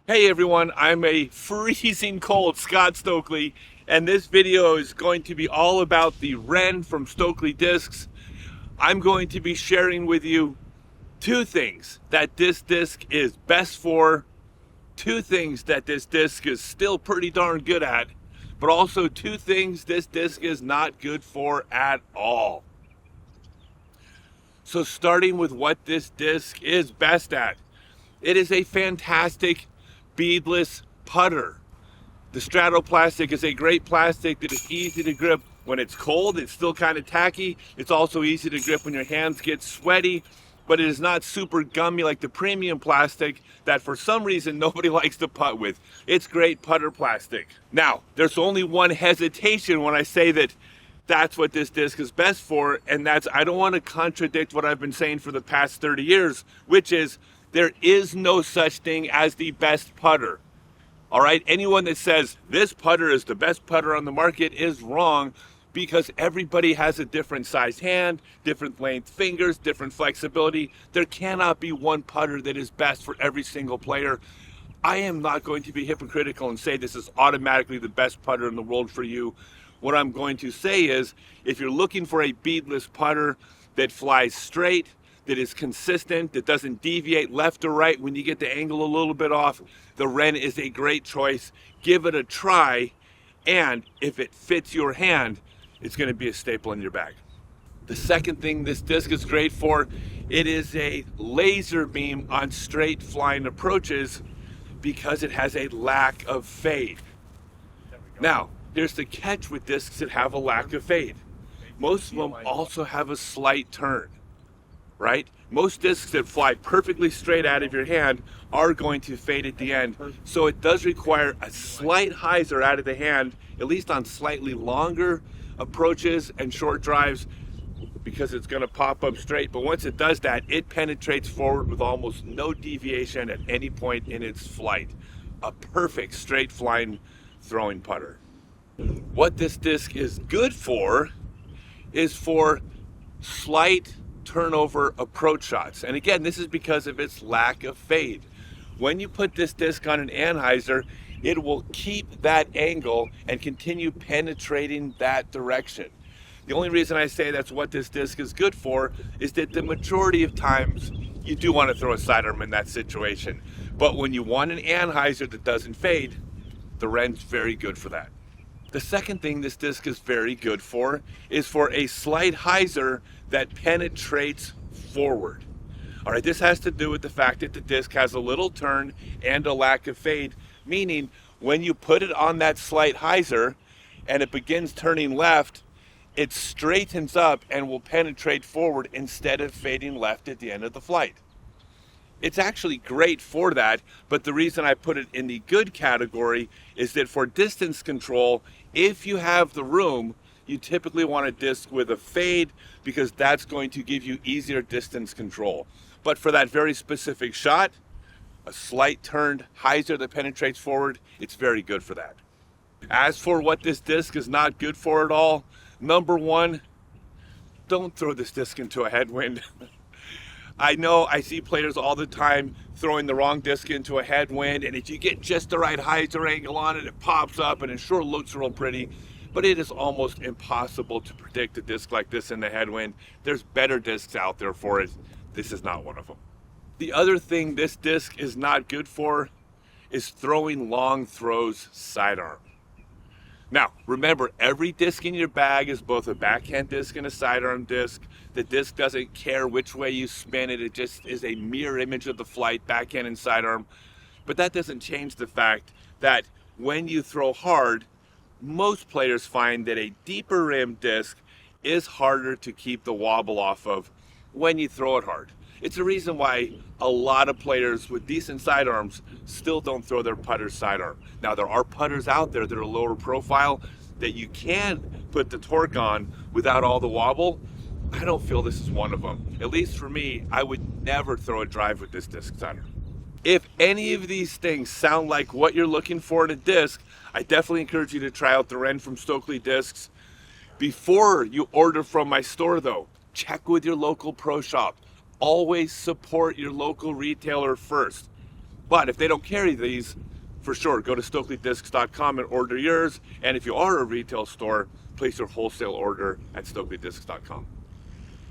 Hey everyone, I'm a freezing cold Scott Stokely, and this video is going to be all about the Wren from Stokely Discs. I'm going to be sharing with you two things that this disc is best for, two things that this disc is still pretty darn good at, but also two things this disc is not good for at all. So starting with what this disc is best at, it is a fantastic beadless putter. The Stratoplastic is a great plastic that is easy to grip when it's cold. It's still kind of tacky. It's also easy to grip when your hands get sweaty, but it is not super gummy like the premium plastic that for some reason nobody likes to putt with. It's great putter plastic. Now, there's only one hesitation when I say that that's what this disc is best for, and that's, I don't want to contradict what I've been saying for the past 30 years, which is there is no such thing as the best putter. All right, anyone that says this putter is the best putter on the market is wrong, because everybody has a different size hand, different length fingers, different flexibility. There cannot be one putter that is best for every single player. I am not going to be hypocritical and say this is automatically the best putter in the world for you. What I'm going to say is, if you're looking for a beadless putter that flies straight, that is consistent, that doesn't deviate left or right when you get the angle a little bit off, the Wren is a great choice. Give it a try, and if it fits your hand, it's going to be a staple in your bag. The second thing this disc is great for, it is a laser beam on straight flying approaches because it has a lack of fade. Now, there's the catch with discs that have a lack of fade. Most of them also have a slight turn, right? Most discs that fly perfectly straight out of your hand are going to fade at the end. So it does require a slight hyzer out of the hand, at least on slightly longer approaches and short drives, because it's going to pop up straight. But once it does that, it penetrates forward with almost no deviation at any point in its flight. A perfect straight flying throwing putter. What this disc is good for is for slight turnover approach shots. And again, this is because of its lack of fade. When you put this disc on an anhyzer, it will keep that angle and continue penetrating that direction. The only reason I say that's what this disc is good for is that the majority of times you do want to throw a sidearm in that situation. But when you want an anhyzer that doesn't fade, the Wren's very good for that. The second thing this disc is very good for is for a slight hyzer that penetrates forward. All right, this has to do with the fact that the disc has a little turn and a lack of fade, meaning when you put it on that slight hyzer and it begins turning left, it straightens up and will penetrate forward instead of fading left at the end of the flight. It's actually great for that, but the reason I put it in the good category is that for distance control, if you have the room, you typically want a disc with a fade because that's going to give you easier distance control. But for that very specific shot, a slight turned hyzer that penetrates forward, it's very good for that. As for what this disc is not good for at all, number one, don't throw this disc into a headwind. I know I see players all the time throwing the wrong disc into a headwind, and if you get just the right hyzer angle on it, it pops up and it sure looks real pretty, but it is almost impossible to predict a disc like this in the headwind. There's better discs out there for it. This is not one of them. The other thing this disc is not good for is throwing long throws sidearm. Now, remember, every disc in your bag is both a backhand disc and a sidearm disc. The disc doesn't care which way you spin it. It just is a mirror image of the flight, backhand and sidearm. But that doesn't change the fact that when you throw hard, most players find that a deeper rim disc is harder to keep the wobble off of when you throw it hard. It's the reason why a lot of players with decent sidearms still don't throw their putters sidearm. Now, there are putters out there that are lower profile that you can put the torque on without all the wobble. I don't feel this is one of them. At least for me, I would never throw a drive with this disc sidearm. If any of these things sound like what you're looking for in a disc, I definitely encourage you to try out the Wren from Stokely Discs. Before you order from my store though, check with your local pro shop. Always support your local retailer first. But if they don't carry these, for sure, go to StokelyDiscs.com and order yours. And if you are a retail store, place your wholesale order at StokelyDiscs.com.